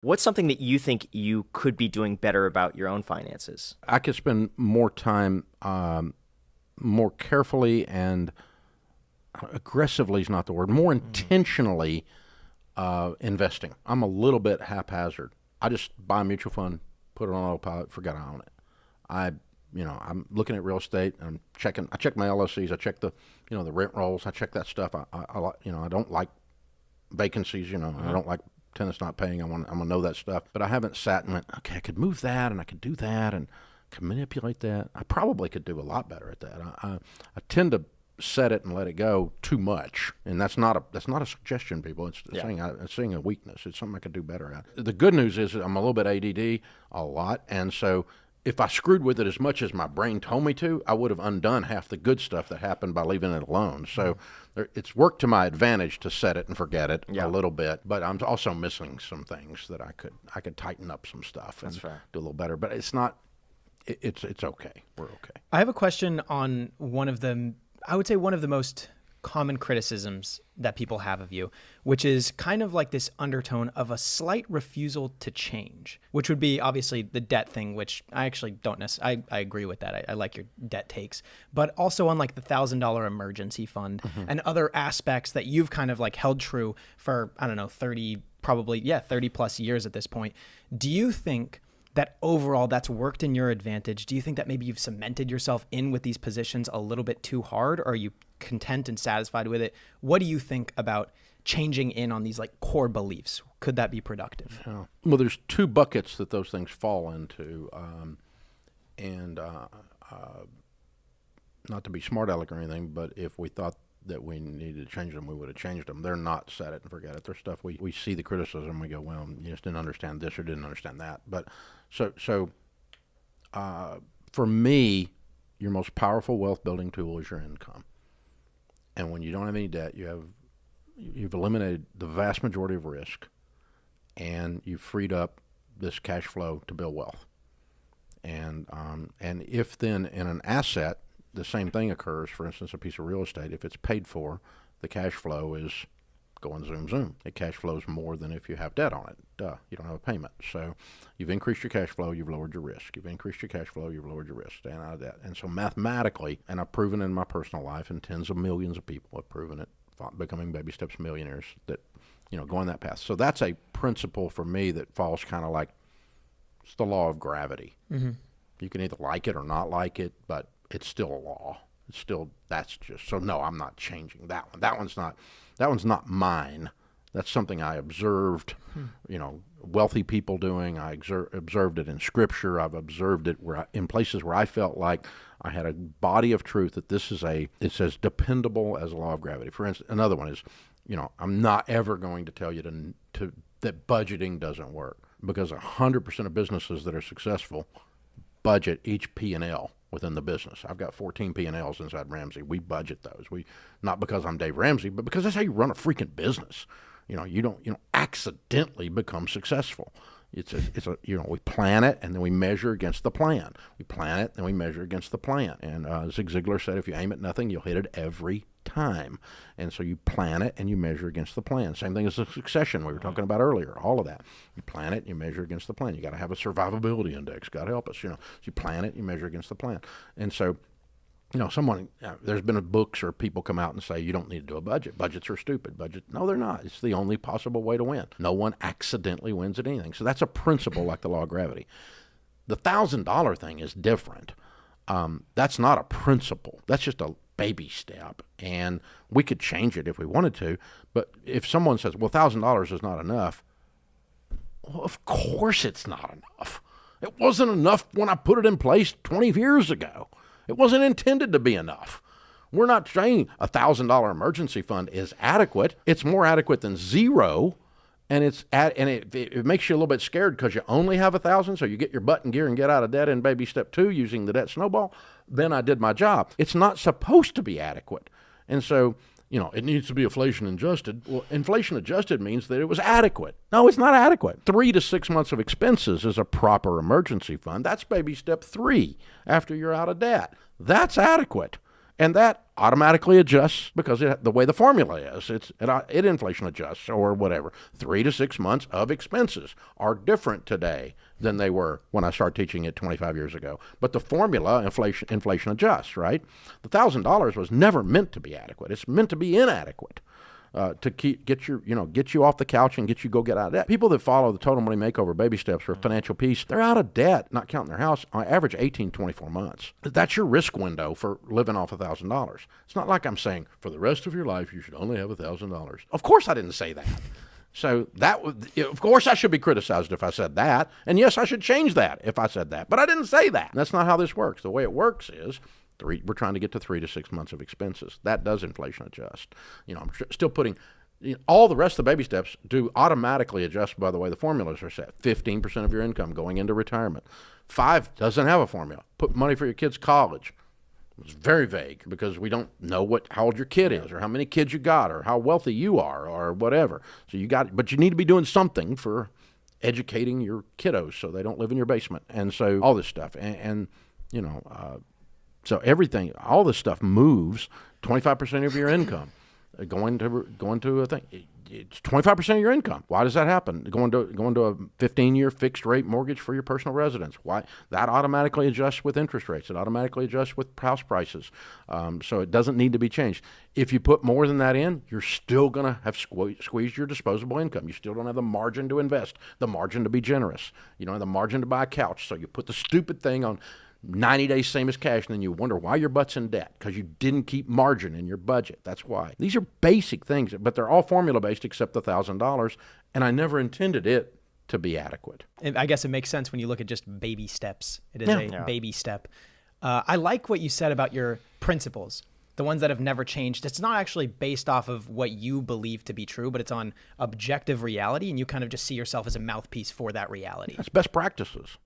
What's something that you think you could be doing better about your own finances? I could spend more time, more carefully and aggressively is not the word, more intentionally investing. I'm a little bit haphazard. I just buy a mutual fund, put it on autopilot, forget I own it. I'm looking at real estate. I check my LLCs. I check the rent rolls. I check that stuff. I don't like vacancies. I don't like tenants not paying. I'm gonna know that stuff. But I haven't sat and went, okay, I could move that and I could do that and could manipulate that. I probably could do a lot better at that. I tend to set it and let it go too much, and that's not a suggestion, people. It's seeing a weakness. It's something I could do better at. The good news is I'm a little bit ADD, a lot, and so if I screwed with it as much as my brain told me to, I would have undone half the good stuff that happened by leaving it alone. So it's worked to my advantage to set it and forget it a little bit, but I'm also missing some things that I could tighten up some stuff and do a little better. But it's not. It's okay. We're okay. I have a question on one of the most common criticisms that people have of you, which is kind of like this undertone of a slight refusal to change, which would be obviously the debt thing, which I actually don't necessarily, I agree with that. I like your debt takes, but also on like the $1,000 emergency fund and other aspects that you've kind of like held true for, I don't know, 30 plus years at this point. Do you think that overall that's worked in your advantage? Do you think that maybe you've cemented yourself in with these positions a little bit too hard? Or are you content and satisfied with it? What do you think about changing in on these like core beliefs? Could that be productive? Yeah. Well, there's two buckets that those things fall into. Not to be smart aleck or anything, but if we thought that we needed to change them, we would have changed them. They're not set it and forget it. They're stuff we see the criticism, we go, well, you just didn't understand this or didn't understand that. But so for me, your most powerful wealth building tool is your income. And when you don't have any debt, you've eliminated the vast majority of risk, and you've freed up this cash flow to build wealth. And if then in an asset, the same thing occurs, for instance, a piece of real estate, if it's paid for, the cash flow is going zoom, zoom. It cash flows more than if you have debt on it. Duh, you don't have a payment. So you've increased your cash flow, you've lowered your risk. You've increased your cash flow, you've lowered your risk, staying out of debt. And so mathematically, and I've proven in my personal life, and tens of millions of people have proven it, becoming baby steps millionaires, that, going that path. So that's a principle for me that falls kind of like, it's the law of gravity. Mm-hmm. You can either like it or not like it, but it's still a law. So no, I'm not changing that one. That one's not mine. That's something I observed, wealthy people doing. I observed it in Scripture. I've observed it in places where I felt like I had a body of truth that it's as dependable as a law of gravity. For instance, another one is, I'm not ever going to tell you that budgeting doesn't work, because 100% of businesses that are successful budget each P&L within the business. I've got 14 P&Ls inside Ramsey. We budget those. Not because I'm Dave Ramsey, but because that's how you run a freaking business. You don't accidentally become successful. We plan it and then we measure against the plan. We plan it and we measure against the plan. And Zig Ziglar said, if you aim at nothing, you'll hit it every time. And so you plan it and you measure against the plan. Same thing as the succession we were talking about earlier, all of that. You plan it and you measure against the plan. You got to have a survivability index. God help us, So you plan it, you measure against the plan. And so, there's been books or people come out and say, you don't need to do a budget. Budgets are stupid. No, they're not. It's the only possible way to win. No one accidentally wins at anything. So that's a principle like the law of gravity. The $1,000 thing is different. That's not a principle. That's just a baby step, and we could change it if we wanted to. But if someone says, well, $1,000 is not enough, well, of course it's not enough. It wasn't enough when I put it in place 20 years ago. It wasn't intended to be enough. We're not saying a $1,000 emergency fund is adequate. It's more adequate than zero, and it makes you a little bit scared because you only have $1,000, so you get your butt in gear and get out of debt in baby step 2 using the debt snowball. Then I did my job. It's not supposed to be adequate. And so, it needs to be inflation adjusted. Well, inflation adjusted means that it was adequate. No, it's not adequate. 3 to 6 months of expenses is a proper emergency fund. That's baby step 3 after you're out of debt. That's adequate. And that automatically adjusts because the way the formula is, it inflation adjusts or whatever. 3 to 6 months of expenses are different today than they were when I started teaching it 25 years ago. But the formula, inflation adjusts, right? The $1,000 was never meant to be adequate. It's meant to be inadequate. To get you off the couch and get you go get out of debt. People that follow the Total Money Makeover baby steps for financial peace, they're out of debt, not counting their house, on average 18, 24 months. That's your risk window for living off $1,000. It's not like I'm saying for the rest of your life you should only have $1,000. Of course I didn't say that. So of course I should be criticized if I said that, and yes, I should change that if I said that, but I didn't say that. That's not how this works. The way it works is we're trying to get to 3 to 6 months of expenses. That does inflation adjust. I'm still putting all the rest of the baby steps do automatically adjust by the way the formulas are set. 15% of your income going into retirement. 5 doesn't have a formula. Put money for your kid's college. It's very vague because we don't know how old your kid is or how many kids you got or how wealthy you are or whatever. But you need to be doing something for educating your kiddos so they don't live in your basement. And so all this stuff so everything, all this stuff moves 25% of your income going to a thing. It's 25% of your income. Why does that happen? Going to a 15-year fixed rate mortgage for your personal residence. Why? That automatically adjusts with interest rates. It automatically adjusts with house prices. So it doesn't need to be changed. If you put more than that in, you're still going to have squeezed your disposable income. You still don't have the margin to invest, the margin to be generous. You don't have the margin to buy a couch. So you put the stupid thing on 90 days same as cash, and then you wonder why your butt's in debt because you didn't keep margin in your budget. That's why. These are basic things, but they're all formula-based except the $1,000, and I never intended it to be adequate. And I guess it makes sense when you look at just baby steps. It is a baby step. I like what you said about your principles, the ones that have never changed. It's not actually based off of what you believe to be true, but it's on objective reality, and you kind of just see yourself as a mouthpiece for that reality. That's best practices.